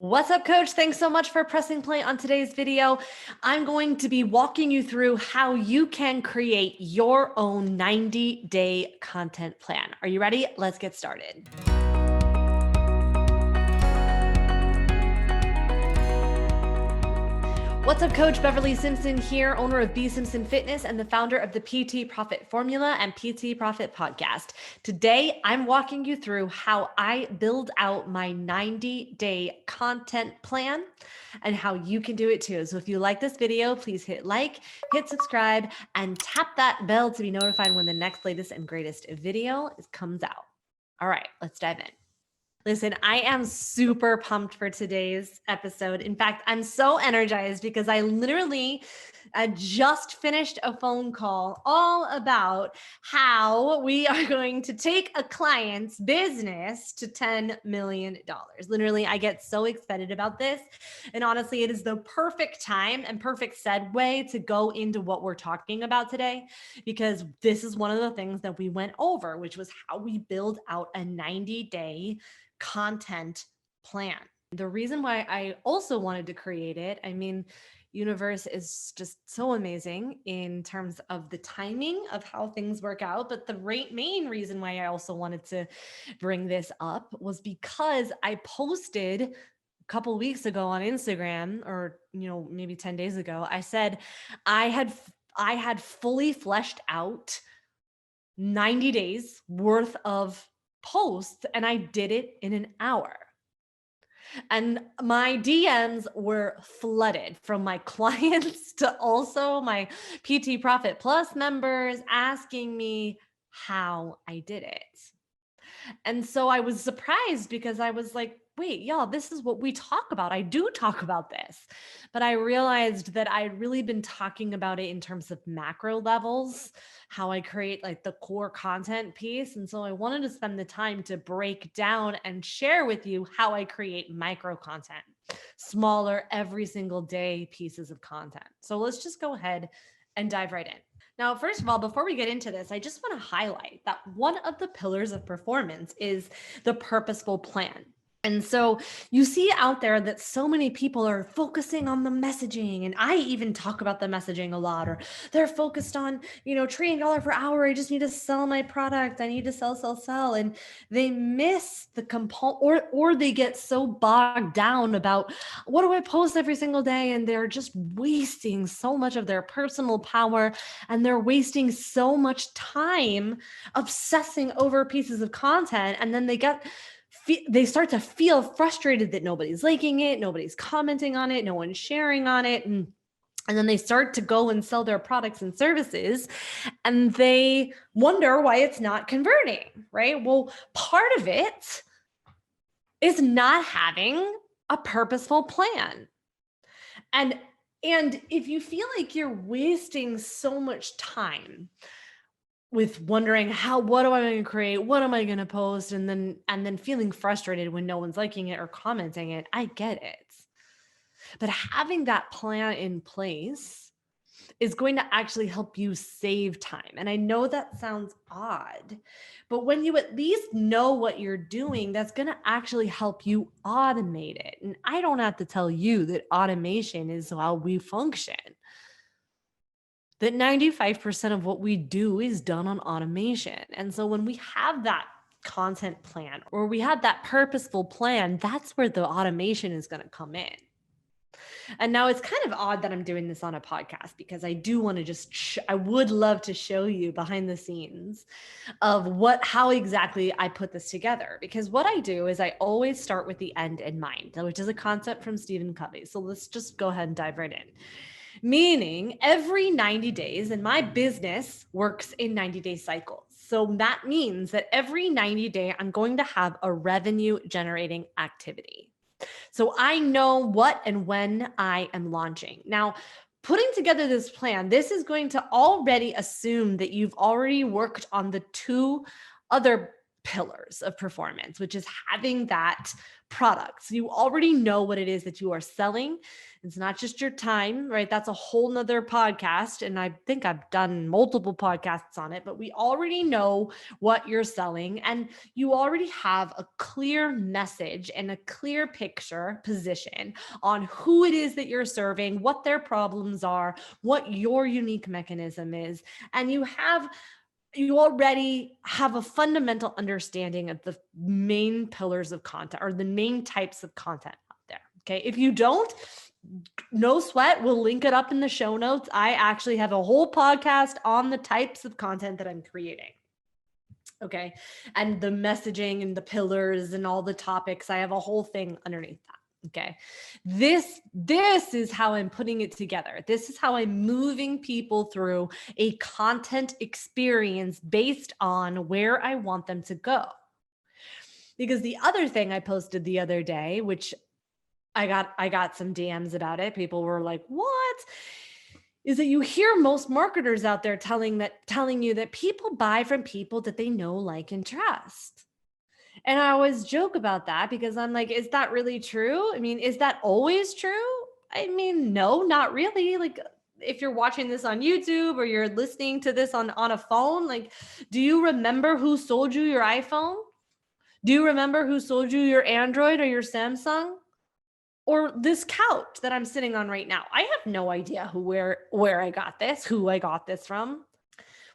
What's up, coach? Thanks so much for pressing play on today's video. I'm going to be walking you through how you can create your own 90-day content plan. Are you ready? Let's get started. What's up, Coach? Beverly Simpson here, owner of BSimpsonFitness and the founder of the PT Profit Formula and PT Profit Podcast. Today, I'm walking you through how I build out my 90-day content plan and how you can do it too. So if you like this video, please hit like, hit subscribe, and tap that bell to be notified when the next latest and greatest video comes out. All right, let's dive in. Listen, I am super pumped for today's episode. In fact, I'm so energized because I literally just finished a phone call all about how we are going to take a client's business to $10 million. Literally, I get so excited about this. And honestly, it is the perfect time and perfect segue to go into what we're talking about today, because this is one of the things that we went over, which was how we build out a 90-day content plan. The reason why I also wanted to create it, universe is just so amazing in terms of the timing of how things work out. But the main reason why I also wanted to bring this up was because I posted a couple weeks ago on Instagram, or maybe 10 days ago, I said I had fully fleshed out 90 days worth of posts, and I did it in an hour. And my DMs were flooded from my clients to also my PT Profit Plus members asking me how I did it. And so I was surprised because I was like, wait, y'all, this is what we talk about. I do talk about this. But I realized that I'd really been talking about it in terms of macro levels, how I create like the core content piece. And so I wanted to spend the time to break down and share with you how I create micro content, smaller every single day pieces of content. So let's just go ahead and dive right in. Now, first of all, before we get into this, I just want to highlight that one of the pillars of performance is the purposeful plan. And so you see out there that so many people are focusing on the messaging, and I even talk about the messaging a lot, or they're focused on, trading dollar per hour. I just need to sell my product. I need to sell. And they miss the component, or they get so bogged down about what do I post every single day? And they're just wasting so much of their personal power, and they're wasting so much time obsessing over pieces of content. And then they start to feel frustrated that nobody's liking it, nobody's commenting on it, no one's sharing on it. And then they start to go and sell their products and services, and they wonder why it's not converting, right? Well, part of it is not having a purposeful plan. And if you feel like you're wasting so much time with wondering what am I going to create? What am I going to post? And then feeling frustrated when no one's liking it or commenting it, I get it. But having that plan in place is going to actually help you save time. And I know that sounds odd, but when you at least know what you're doing, that's going to actually help you automate it. And I don't have to tell you that automation is how we function. That 95% of what we do is done on automation. And so when we have that content plan, or we have that purposeful plan, that's where the automation is going to come in. And now it's kind of odd that I'm doing this on a podcast, because I do want to I would love to show you behind the scenes of how exactly I put this together. Because what I do is I always start with the end in mind, which is a concept from Stephen Covey. So let's just go ahead and dive right in. Meaning every 90 days, and my business works in 90-day cycles. So that means that every 90 day, I'm going to have a revenue generating activity. So I know what and when I am launching. Now, putting together this plan, this is going to already assume that you've already worked on the two other pillars of performance, which is having that product. So you already know what it is that you are selling. It's not just your time, right? That's a whole nother podcast. And I think I've done multiple podcasts on it, but we already know what you're selling and you already have a clear message and a clear picture position on who it is that you're serving, what their problems are, what your unique mechanism is. And you already have a fundamental understanding of the main pillars of content or the main types of content out there. Okay. If you don't, no sweat. We'll link it up in the show notes. I actually have a whole podcast on the types of content that I'm creating. Okay. And the messaging and the pillars and all the topics. I have a whole thing underneath that. Okay. This is how I'm putting it together. This is how I'm moving people through a content experience based on where I want them to go. Because the other thing I posted the other day, which I got some DMs about it. People were like, "What?" Is that you hear most marketers out there telling you that people buy from people that they know, like, and trust. And I always joke about that because I'm like, is that really true? I mean, is that always true? I mean, no, not really. Like, if you're watching this on YouTube or you're listening to this on a phone, like, do you remember who sold you your iPhone? Do you remember who sold you your Android or your Samsung? Or this couch that I'm sitting on right now? I have no idea where I got this, who I got this from.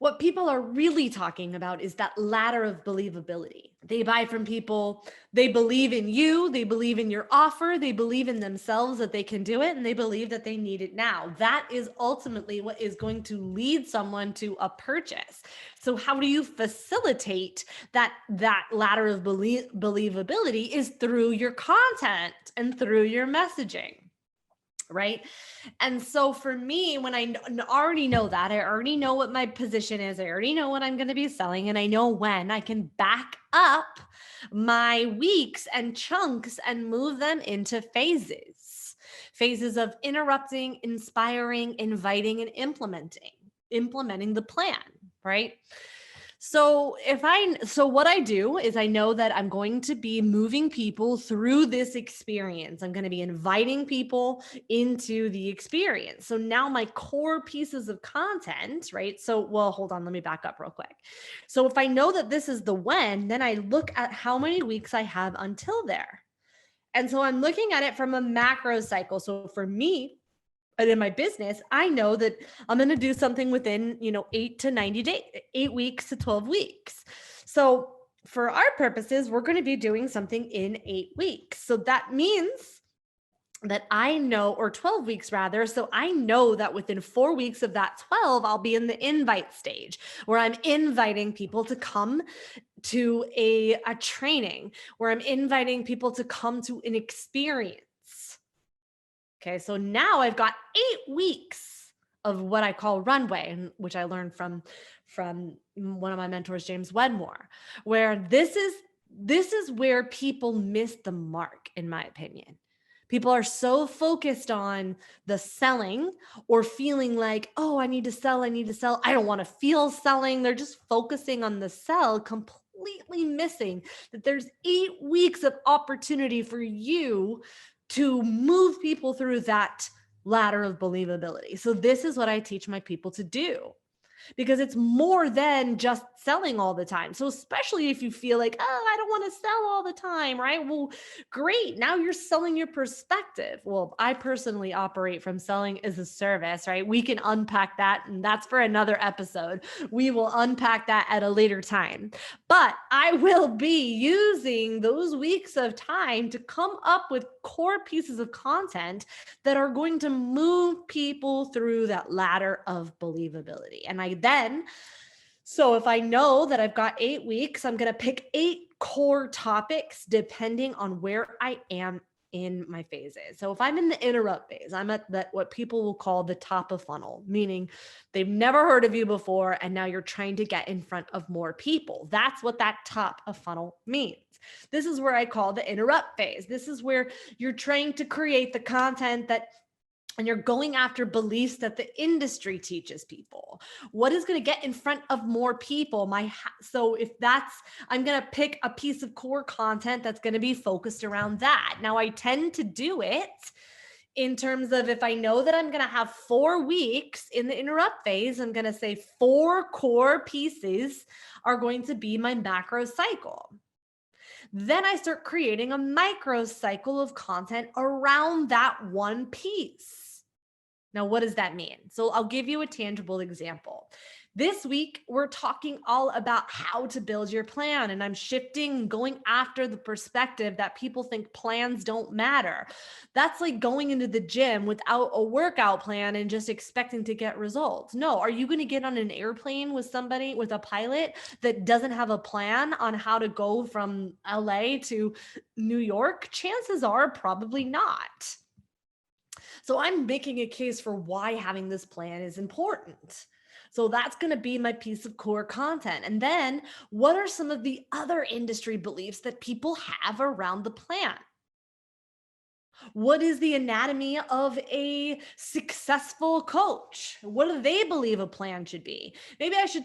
What people are really talking about is that ladder of believability. They buy from people, they believe in you, they believe in your offer, they believe in themselves that they can do it, and they believe that they need it now. That is ultimately what is going to lead someone to a purchase. So how do you facilitate that ladder of believability is through your content and through your messaging. Right. And so for me, when I already know that, I already know what my position is, I already know what I'm going to be selling, and I know when I can back up my weeks and chunks and move them into phases of interrupting, inspiring, inviting, and implementing the plan. Right. So what I do is I know that I'm going to be moving people through this experience. I'm going to be inviting people into the experience. So now my core pieces of content, right? So, well, hold on, let me back up real quick. So if I know that this is the when, then I look at how many weeks I have until there. And so I'm looking at it from a macro cycle. So for me, and in my business, I know that I'm going to do something within, 8 to 90 days, 8 weeks to 12 weeks. So for our purposes, we're going to be doing something in 8 weeks. So that means that I know, or 12 weeks rather. So I know that within 4 weeks of that 12, I'll be in the invite stage where I'm inviting people to come to a training, where I'm inviting people to come to an experience. Okay, so now I've got 8 weeks of what I call runway, which I learned from one of my mentors, James Wedmore, where this is where people miss the mark, in my opinion. People are so focused on the selling or feeling like, oh, I need to sell. I don't want to feel selling. They're just focusing on the sell, completely missing that there's 8 weeks of opportunity for you to move people through that ladder of believability. So this is what I teach my people to do, because it's more than just selling all the time. So especially if you feel like, oh, I don't want to sell all the time, right? Well, great. Now you're selling your perspective. Well, I personally operate from selling as a service, right? We can unpack that, and that's for another episode. We will unpack that at a later time. But I will be using those weeks of time to come up with core pieces of content that are going to move people through that ladder of believability. And so if I know that I've got 8 weeks, I'm going to pick 8 core topics depending on where I am in my phases. So if I'm in the interrupt phase, I'm at what people will call the top of funnel, meaning they've never heard of you before, and now you're trying to get in front of more people. That's what that top of funnel means. This is where I call the interrupt phase. This is where you're trying to create the content that and you're going after beliefs that the industry teaches people. What is going to get in front of more people? So if that's, I'm going to pick a piece of core content that's going to be focused around that. Now I tend to do it in terms of, if I know that I'm going to have 4 weeks in the interrupt phase, I'm going to say 4 core pieces are going to be my macro cycle. Then I start creating a micro cycle of content around that one piece. Now, what does that mean? So I'll give you a tangible example. This week, we're talking all about how to build your plan, and I'm shifting, going after the perspective that people think plans don't matter. That's like going into the gym without a workout plan and just expecting to get results. No, are you going to get on an airplane with somebody, with a pilot that doesn't have a plan on how to go from LA to New York? Chances are probably not. So I'm making a case for why having this plan is important. So that's going to be my piece of core content. And then what are some of the other industry beliefs that people have around the plan? What is the anatomy of a successful coach? What do they believe a plan should be? Maybe I should,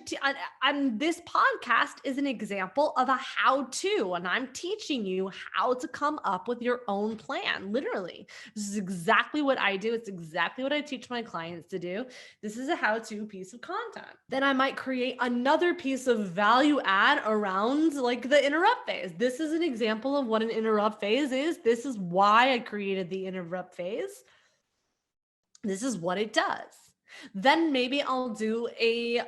this podcast is an example of a how-to, and I'm teaching you how to come up with your own plan. Literally, this is exactly what I do. It's exactly what I teach my clients to do. This is a how-to piece of content. Then I might create another piece of value add around like the interrupt phase. This is an example of what an interrupt phase is. This is why I created the interrupt phase. This is what it does. Then maybe I'll do a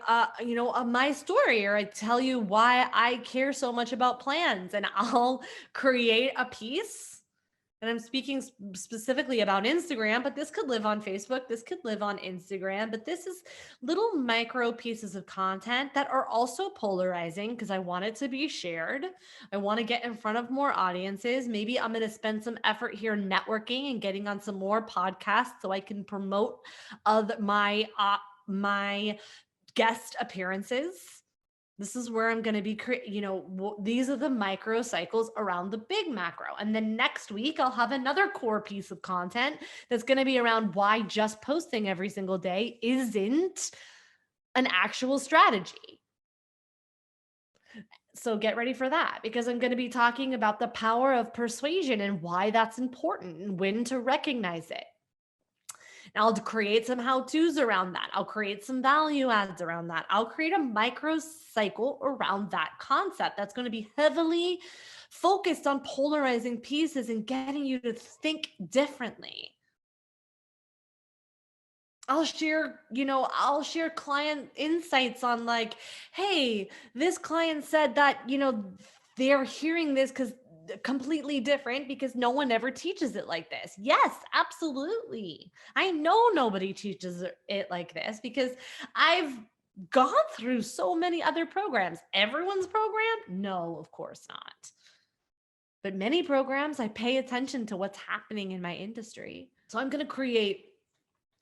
my story, or I tell you why I care so much about plans, and I'll create a piece. And I'm speaking specifically about Instagram, but this could live on Facebook. This could live on Instagram, but this is little micro pieces of content that are also polarizing because I want it to be shared. I want to get in front of more audiences. Maybe I'm going to spend some effort here networking and getting on some more podcasts so I can promote my guest appearances. This is where I'm going to be, these are the micro cycles around the big macro. And then next week, I'll have another core piece of content that's going to be around why just posting every single day isn't an actual strategy. So get ready for that, because I'm going to be talking about the power of persuasion and why that's important and when to recognize it. And I'll create some how-tos around that. I'll create some value adds around that. I'll create a micro cycle around that concept that's going to be heavily focused on polarizing pieces and getting you to think differently. I'll share client insights on like, hey, this client said that, they're hearing this because completely different because no one ever teaches it like this. Yes, absolutely. I know nobody teaches it like this because I've gone through so many other programs. Everyone's program? No, of course not. But many programs, I pay attention to what's happening in my industry. So I'm going to create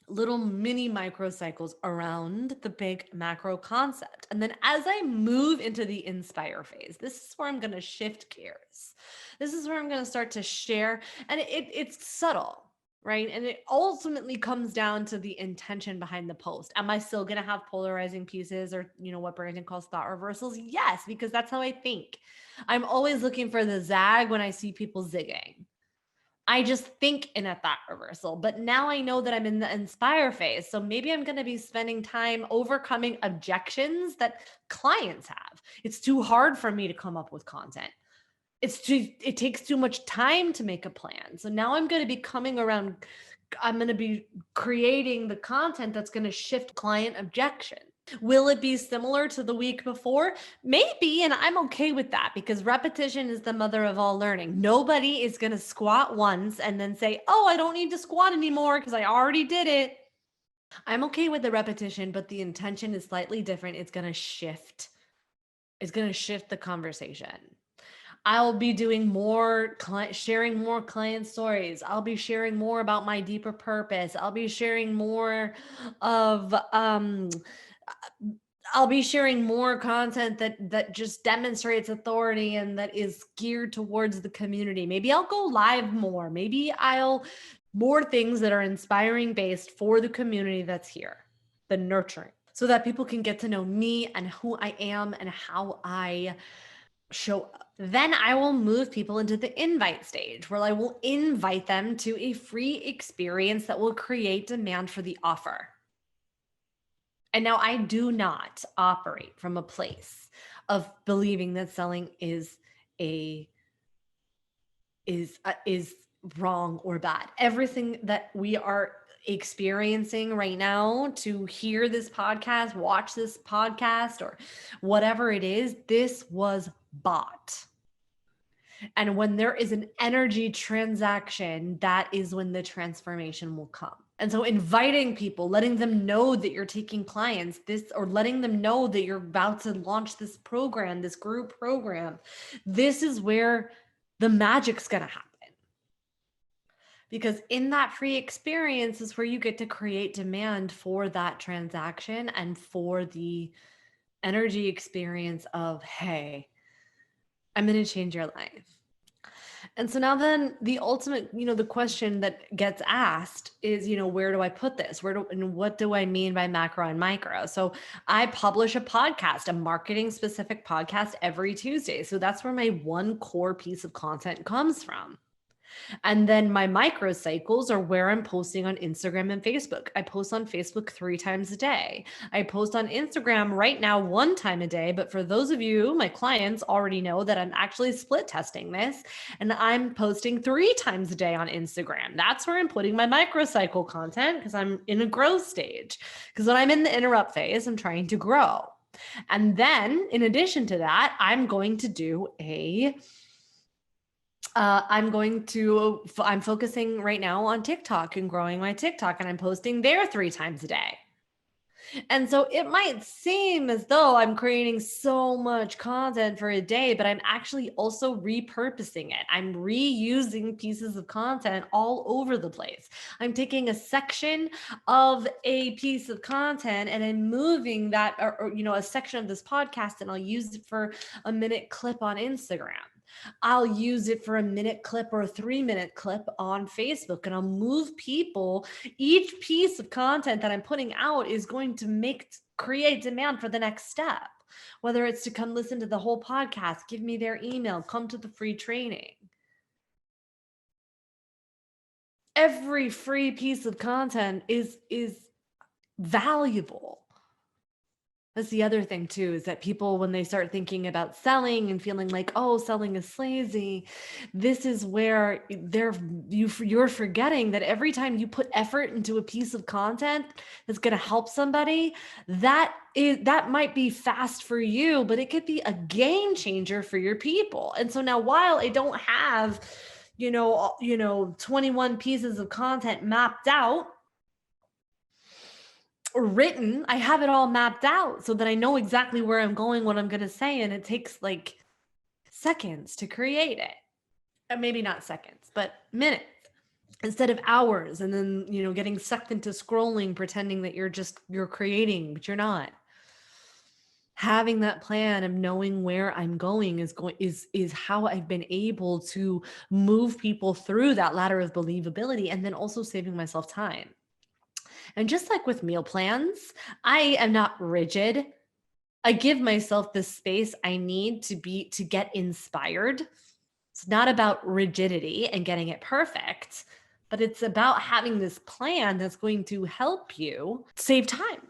little mini microcycles around the big macro concept. And then as I move into the inspire phase, this is where I'm going to shift gears. This is where I'm going to start to share, and it's subtle, right? And it ultimately comes down to the intention behind the post. Am I still going to have polarizing pieces, or, what Brandon calls thought reversals? Yes, because that's how I think. I'm always looking for the zag when I see people zigging. I just think in a thought reversal, but now I know that I'm in the inspire phase. So maybe I'm going to be spending time overcoming objections that clients have. It's too hard for me to come up with content. It takes too much time to make a plan. So now I'm going to be I'm going to be creating the content that's going to shift client objection. Will it be similar to the week before? Maybe, and I'm okay with that because repetition is the mother of all learning. Nobody is going to squat once and then say, oh, I don't need to squat anymore because I already did it. I'm okay with the repetition, but the intention is slightly different. It's going to shift. It's going to shift the conversation. I'll be doing sharing more client stories. I'll be sharing more about my deeper purpose. I'll be sharing more of, I'll be sharing more content that just demonstrates authority and that is geared towards the community. Maybe I'll go live more. Maybe I'll more things that are inspiring based for the community that's here, the nurturing, so that people can get to know me and who I am and how I show up. Then I will move people into the invite stage where I will invite them to a free experience that will create demand for the offer. And now I do not operate from a place of believing that selling is wrong or bad. Everything that we are experiencing right now, to hear this podcast, watch this podcast, or whatever it is, this was bought. And when there is an energy transaction, that is when the transformation will come. And so inviting people, letting them know that you're taking clients, or letting them know that you're about to launch this program, this group program, this is where the magic's going to happen. Because in that free experience is where you get to create demand for that transaction and for the energy experience of, hey, I'm going to change your life. And so now then the ultimate, the question that gets asked is, where do I put this? And what do I mean by macro and micro? So I publish a podcast, a marketing specific podcast every Tuesday. So that's where my one core piece of content comes from. And then my microcycles are where I'm posting on Instagram and Facebook. I post on Facebook 3 times a day. I post on Instagram right now 1 time a day. But for those of you, my clients, already know that I'm actually split testing this, and I'm posting 3 times a day on Instagram. That's where I'm putting my microcycle content, because I'm in a growth stage. Because when I'm in the interrupt phase, I'm trying to grow. And then in addition to that, I'm going to do I'm focusing right now on TikTok and growing my TikTok, and I'm posting there 3 times a day. And so it might seem as though I'm creating so much content for a day, but I'm actually also repurposing it. I'm reusing pieces of content all over the place. I'm taking a section of a piece of content and I'm moving that, or a section of this podcast, and I'll use it for a minute clip on Instagram. I'll use it for a minute clip or a 3-minute clip on Facebook, and I'll move people. Each piece of content that I'm putting out is going to create demand for the next step, whether it's to come listen to the whole podcast, give me their email, come to the free training. Every free piece of content is valuable. That's the other thing too, is that people, when they start thinking about selling and feeling like, oh, selling is lazy, this is where you're forgetting that every time you put effort into a piece of content that's going to help somebody, that might be fast for you, but it could be a game changer for your people. And so now, while I don't have, 21 pieces of content mapped out, written, I have it all mapped out so that I know exactly where I'm going, what I'm going to say. And it takes like seconds to create it. And maybe not seconds, but minutes instead of hours. And then, getting sucked into scrolling, pretending that you're creating, but you're not. Having that plan of knowing where I'm going is how I've been able to move people through that ladder of believability, and then also saving myself time. And just like with meal plans, I am not rigid. I give myself the space I need to get inspired. It's not about rigidity and getting it perfect, but it's about having this plan that's going to help you save time.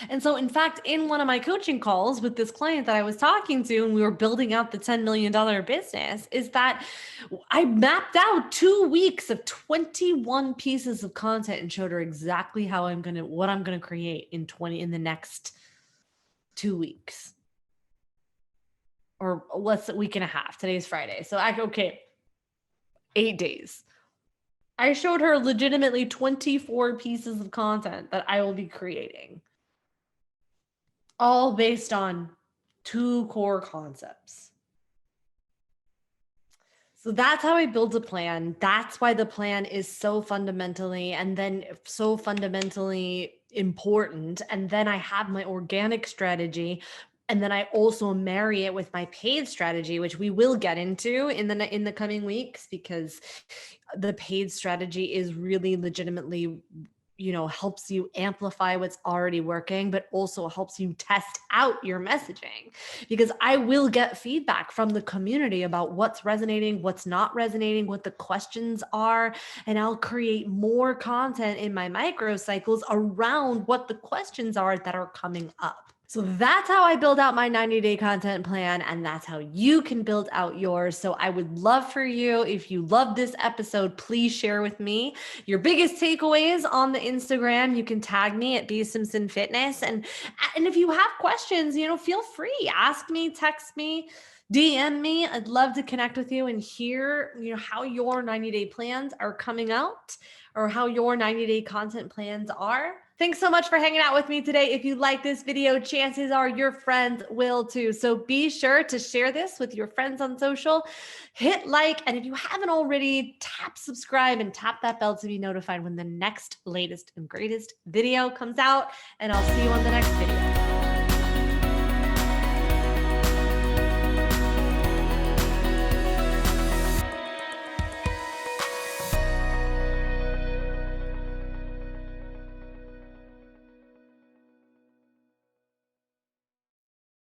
And so, in fact, in one of my coaching calls with this client that I was talking to, and we were building out the $10 million business, is that I mapped out 2 weeks of 21 pieces of content and showed her exactly what I'm going to create in the next 2 weeks, or what's a week and a half. Today's Friday. So 8 days. I showed her legitimately 24 pieces of content that I will be creating, all based on 2 core concepts. So that's how I build a plan. That's why the plan is so fundamentally important. And then I have my organic strategy And then I also marry it with my paid strategy, which we will get into in the coming weeks, because the paid strategy is really legitimately, helps you amplify what's already working, but also helps you test out your messaging, because I will get feedback from the community about what's resonating, what's not resonating, what the questions are. And I'll create more content in my microcycles around what the questions are that are coming up. So that's how I build out my 90-day content plan, and that's how you can build out yours. So I would love for you, if you love this episode, please share with me your biggest takeaways on the Instagram. You can tag me at BSimpsonFitness. And if you have questions, feel free. Ask me, text me, DM me. I'd love to connect with you and hear, how your 90-day plans are coming out, or how your 90-day content plans are. Thanks so much for hanging out with me today. If you like this video, chances are your friends will too. So be sure to share this with your friends on social, hit like, and if you haven't already, tap subscribe and tap that bell to be notified when the next latest and greatest video comes out. And I'll see you on the next video.